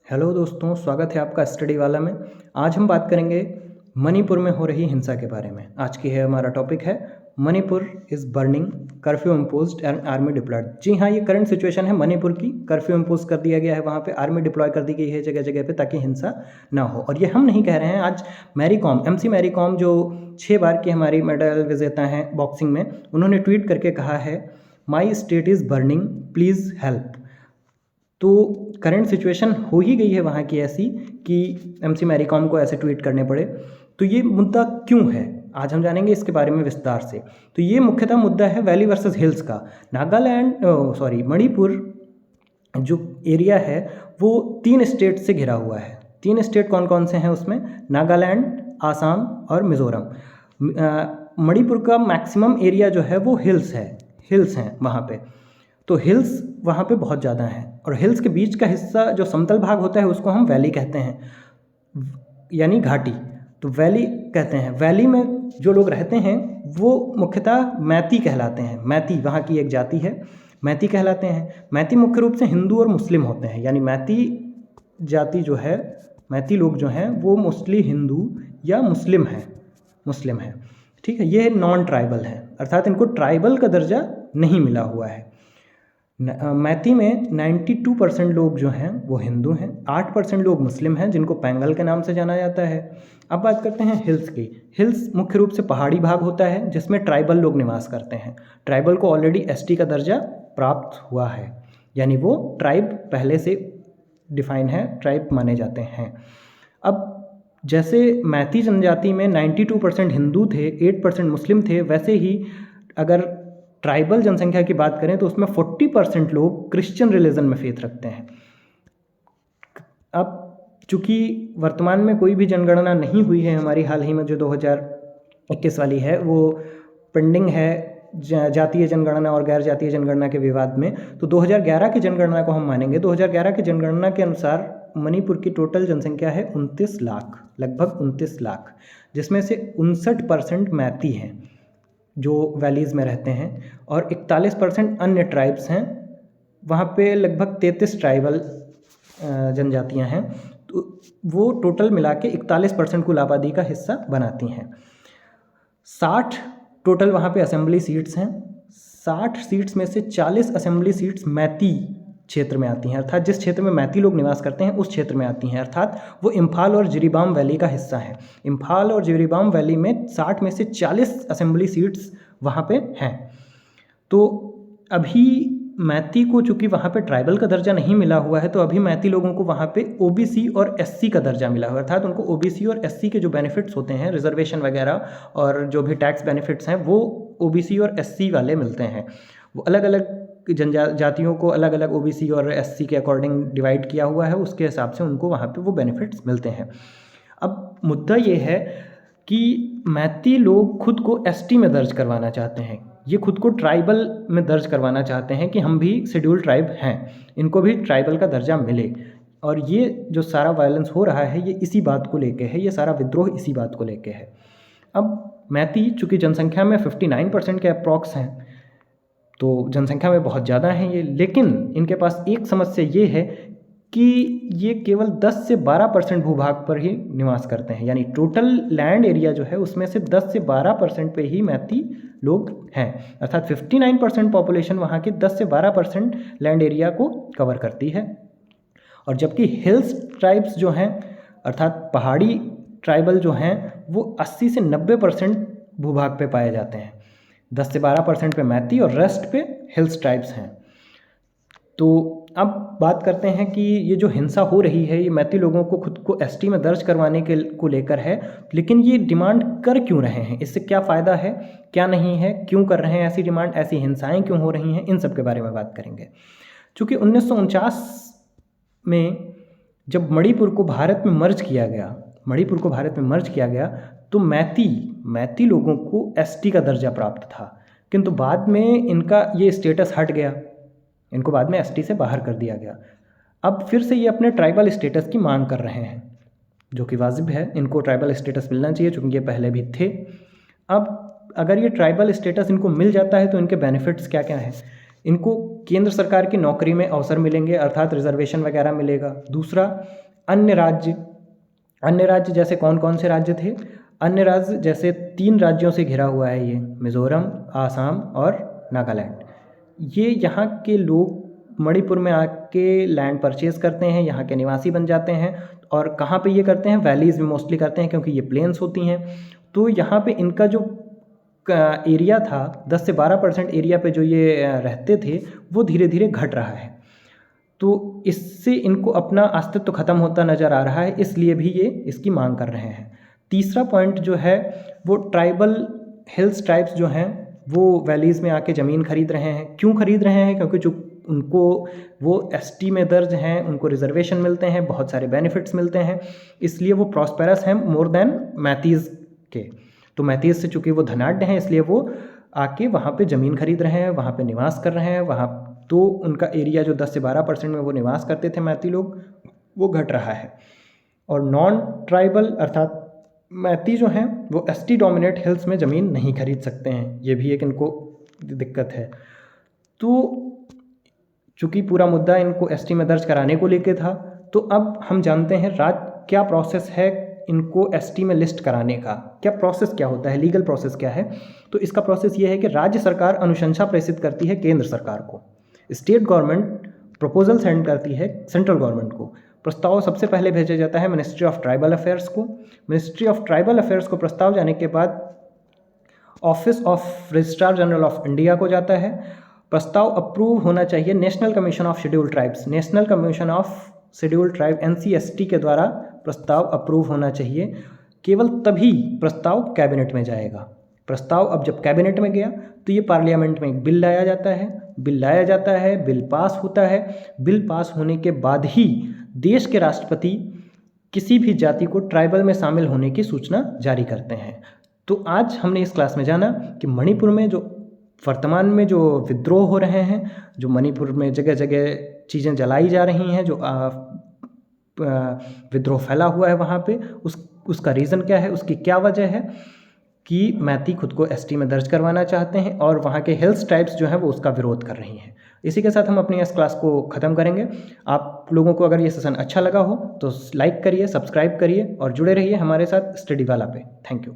Hello दोस्तों, स्वागत है आपका स्टडी वाला में। आज हम बात करेंगे मणिपुर में हो रही हिंसा के बारे में। आज की हमारा टॉपिक है Manipur is burning, curfew imposed and army deployed. जी हाँ, ये करंट सिचुएशन है मणिपुर की। कर्फ्यू इम्पोज कर दिया गया है, वहाँ पे आर्मी डिप्लॉय कर दी गई है जगह जगह पे, ताकि हिंसा ना हो। और ये हम नहीं कह रहे हैं, आज मैरी कॉम, MC मैरी कॉम, जो 6 बार की हमारी मेडल विजेता हैं बॉक्सिंग में, उन्होंने ट्वीट करके कहा है, my state is burning, please help. तो करंट सिचुएशन हो ही गई है वहाँ की ऐसी कि MC मैरी कॉम को ऐसे ट्वीट करने पड़े। तो ये मुद्दा क्यों है, आज हम जानेंगे इसके बारे में विस्तार से। तो ये मुख्यतः मुद्दा है वैली वर्सेस हिल्स का। मणिपुर जो एरिया है वो 3 स्टेट से घिरा हुआ है। 3 स्टेट कौन कौन से हैं उसमें? नागालैंड, आसाम और मिज़ोरम। मणिपुर का मैक्सिमम एरिया जो है वो हिल्स हैं वहाँ पे। तो हिल्स वहाँ पे बहुत ज़्यादा हैं, और हिल्स के बीच का हिस्सा जो समतल भाग होता है उसको हम वैली कहते हैं, यानी घाटी। तो वैली कहते हैं। वैली में जो लोग रहते हैं वो मुख्यतः मैती कहलाते हैं। मैती वहाँ की एक जाति है, मैती कहलाते हैं। मैती मुख्य रूप से हिंदू और मुस्लिम होते हैं, यानी मैती जाति जो है, मैती लोग जो हैं वो मोस्टली हिंदू या मुस्लिम हैं। ठीक है, ये नॉन ट्राइबल हैं, अर्थात इनको ट्राइबल का दर्जा नहीं मिला हुआ है। मैती में 92% लोग जो हैं वो हिंदू हैं, 8% लोग मुस्लिम हैं जिनको पेंगल के नाम से जाना जाता है। अब बात करते हैं हिल्स की। हिल्स मुख्य रूप से पहाड़ी भाग होता है जिसमें ट्राइबल लोग निवास करते हैं। ट्राइबल को ऑलरेडी ST का दर्जा प्राप्त हुआ है, यानी वो ट्राइब पहले से डिफाइन है, ट्राइब माने जाते हैं। अब जैसे मैती जनजाति में 92% हिंदू थे, 8% मुस्लिम थे, वैसे ही अगर ट्राइबल जनसंख्या की बात करें तो उसमें 40% लोग क्रिश्चियन रिलीजन में फेथ रखते हैं। अब चूँकि वर्तमान में कोई भी जनगणना नहीं हुई है हमारी, हाल ही में जो 2021 वाली है वो पेंडिंग है जातीय जनगणना और गैर जातीय जनगणना के विवाद में। तो 2011 की जनगणना को हम मानेंगे। 2011 की जनगणना के अनुसार मणिपुर की टोटल जनसंख्या है 29 लाख, लगभग 29 लाख, जिसमें से 59% मैती हैं जो वैलीज़ में रहते हैं, और 41% अन्य ट्राइब्स हैं। वहाँ पे लगभग 33 ट्राइबल जनजातियाँ हैं। तो वो टोटल मिला के 41% कुल आबादी का हिस्सा बनाती हैं। 60 टोटल वहाँ पे असेंबली सीट्स हैं। 60 सीट्स में से 40 असेंबली सीट्स मैती क्षेत्र में आती हैं, अर्थात जिस क्षेत्र में मैती लोग निवास करते हैं उस क्षेत्र में आती हैं, अर्थात वो इम्फाल और जिरीबाम वैली का हिस्सा है। इम्फाल और जिरीबाम वैली में 60 में से 40 असेंबली सीट्स वहाँ पे हैं। तो अभी मैती को चूँकि वहाँ पे ट्राइबल का दर्जा नहीं मिला हुआ है, तो अभी मैती लोगों को वहाँ पे OBC और SC का दर्जा मिला हुआ है, अर्थात उनको OBC और SC के जो बेनिफिट्स होते हैं, रिजर्वेशन वगैरह और जो भी टैक्स बेनिफिट्स हैं, वो OBC और SC वाले मिलते हैं। वो अलग अलग जनजातियों को अलग अलग OBC और SC के अकॉर्डिंग डिवाइड किया हुआ है, उसके हिसाब से उनको वहाँ पे वो बेनिफिट्स मिलते हैं। अब मुद्दा ये है कि मैती लोग खुद को ST में दर्ज करवाना चाहते हैं, ये खुद को ट्राइबल में दर्ज करवाना चाहते हैं कि हम भी शेड्यूल ट्राइब हैं, इनको भी ट्राइबल का दर्जा मिले। और ये जो सारा वायलेंस हो रहा है ये इसी बात को लेके है, ये सारा विद्रोह इसी बात को लेके है। अब मैती चूँकि जनसंख्या में 59% के अप्रॉक्स हैं, तो जनसंख्या में बहुत ज़्यादा हैं ये, लेकिन इनके पास एक समस्या ये है कि ये केवल 10 से 12% भूभाग पर ही निवास करते हैं, यानी टोटल लैंड एरिया जो है उसमें से 10 से 12% पे ही मैती लोग हैं, अर्थात 59% पॉपुलेशन वहाँ की 10 से 12% लैंड एरिया को कवर करती है। और जबकि हिल्स ट्राइब्स जो हैं, अर्थात पहाड़ी ट्राइबल जो हैं, वो 80 से 90% भूभाग पे पाए जाते हैं। 10 से 12% पे मैती और रेस्ट पे हिल्स ट्राइब्स हैं। तो अब बात करते हैं कि ये जो हिंसा हो रही है ये मैती लोगों को खुद को ST में दर्ज करवाने के को लेकर है, लेकिन ये डिमांड कर क्यों रहे हैं, इससे क्या फ़ायदा है, क्या नहीं है, क्यों कर रहे हैं ऐसी डिमांड, ऐसी हिंसाएं क्यों हो रही हैं, इन सब के बारे में बात करेंगे। चूँकि 1949 में जब मणिपुर को भारत में मर्ज किया गया, तो मैती लोगों को ST का दर्जा प्राप्त था, किंतु बाद में इनका ये स्टेटस हट गया, इनको बाद में ST से बाहर कर दिया गया। अब फिर से ये अपने ट्राइबल स्टेटस की मांग कर रहे हैं, जो कि वाजिब है, इनको ट्राइबल स्टेटस मिलना चाहिए चूँकि ये पहले भी थे। अब अगर ये ट्राइबल स्टेटस इनको मिल जाता है तो इनके बेनिफिट्स क्या क्या हैं? इनको केंद्र सरकार की नौकरी में अवसर मिलेंगे, अर्थात रिजर्वेशन वगैरह मिलेगा। दूसरा, अन्य राज्य जैसे कौन कौन से राज्य थे? अन्य राज्य जैसे 3 राज्यों से घिरा हुआ है ये, मिज़ोरम, आसाम और नागालैंड। ये यहाँ के लोग मणिपुर में आके लैंड परचेज़ करते हैं, यहाँ के निवासी बन जाते हैं। और कहाँ पे ये करते हैं? वैलीज़ में मोस्टली करते हैं, क्योंकि ये प्लेन्स होती हैं। तो यहाँ पे इनका जो एरिया था, 10 से 12% एरिया पे जो ये रहते थे, वो धीरे धीरे घट रहा है। तो इससे इनको अपना अस्तित्व ख़त्म होता नज़र आ रहा है, इसलिए भी ये इसकी मांग कर रहे हैं। तीसरा पॉइंट जो है वो ट्राइबल हिल्स ट्राइब्स जो हैं वो वैलीज़ में आके ज़मीन खरीद रहे हैं। क्यों खरीद रहे हैं? क्योंकि जो उनको वो एसटी में दर्ज हैं, उनको रिजर्वेशन मिलते हैं, बहुत सारे बेनिफिट्स मिलते हैं, इसलिए वो प्रॉस्पेरस हैं मोर देन मैथीज़ के। तो मैथीज़ से चूँकि वो धनाढ्य हैं, इसलिए वो आके वहाँ पे ज़मीन खरीद रहे हैं, वहाँ पे निवास कर रहे हैं। वहाँ तो उनका एरिया जो 10 से 12% में वो निवास करते थे मैथी लोग, वो घट रहा है। और नॉन ट्राइबल अर्थात मैथी जो हैं वो एसटी डोमिनेट हिल्स में ज़मीन नहीं खरीद सकते हैं, ये भी एक इनको दिक्कत है। तो चूँकि पूरा मुद्दा इनको एसटी में दर्ज कराने को लेके था, तो अब हम जानते हैं क्या प्रोसेस है इनको एसटी में लिस्ट कराने का। क्या प्रोसेस क्या होता है, लीगल प्रोसेस क्या है? तो इसका प्रोसेस ये है कि राज्य सरकार अनुशंसा प्रेषित करती है केंद्र सरकार को, स्टेट गवर्नमेंट प्रपोजल सेंड करती है सेंट्रल गवर्नमेंट को। प्रस्ताव सबसे पहले भेजा जाता है मिनिस्ट्री ऑफ ट्राइबल अफेयर्स को। मिनिस्ट्री ऑफ ट्राइबल अफेयर्स को प्रस्ताव जाने के बाद office of registrar general of India को जाता है। प्रस्ताव अप्रूव होना चाहिए national commission of scheduled tribes, national commission of scheduled tribe NCST के द्वारा प्रस्ताव अप्रूव होना चाहिए। केवल तभी प्रस्ताव कैबिनेट में जाएगा। प्रस्ताव अब जब कैबिनेट में गया तो ये पार्लियामेंट में एक बिल लाया जाता है, बिल पास होता है। बिल पास होने के बाद ही देश के राष्ट्रपति किसी भी जाति को ट्राइबल में शामिल होने की सूचना जारी करते हैं। तो आज हमने इस क्लास में जाना कि मणिपुर में जो वर्तमान में जो विद्रोह हो रहे हैं, जो मणिपुर में जगह जगह चीज़ें जलाई जा रही हैं, जो विद्रोह फैला हुआ है वहाँ पे, उसका रीज़न क्या है, उसकी क्या वजह है कि मैती खुद को एसटी में दर्ज करवाना चाहते हैं और वहाँ के हिल्स ट्राइब्स जो हैं वो उसका विरोध कर रही हैं। इसी के साथ हम अपनी इस क्लास को ख़त्म करेंगे। आप लोगों को अगर ये सेशन अच्छा लगा हो तो लाइक करिए, सब्सक्राइब करिए और जुड़े रहिए हमारे साथ स्टडी वाला पे। Thank you.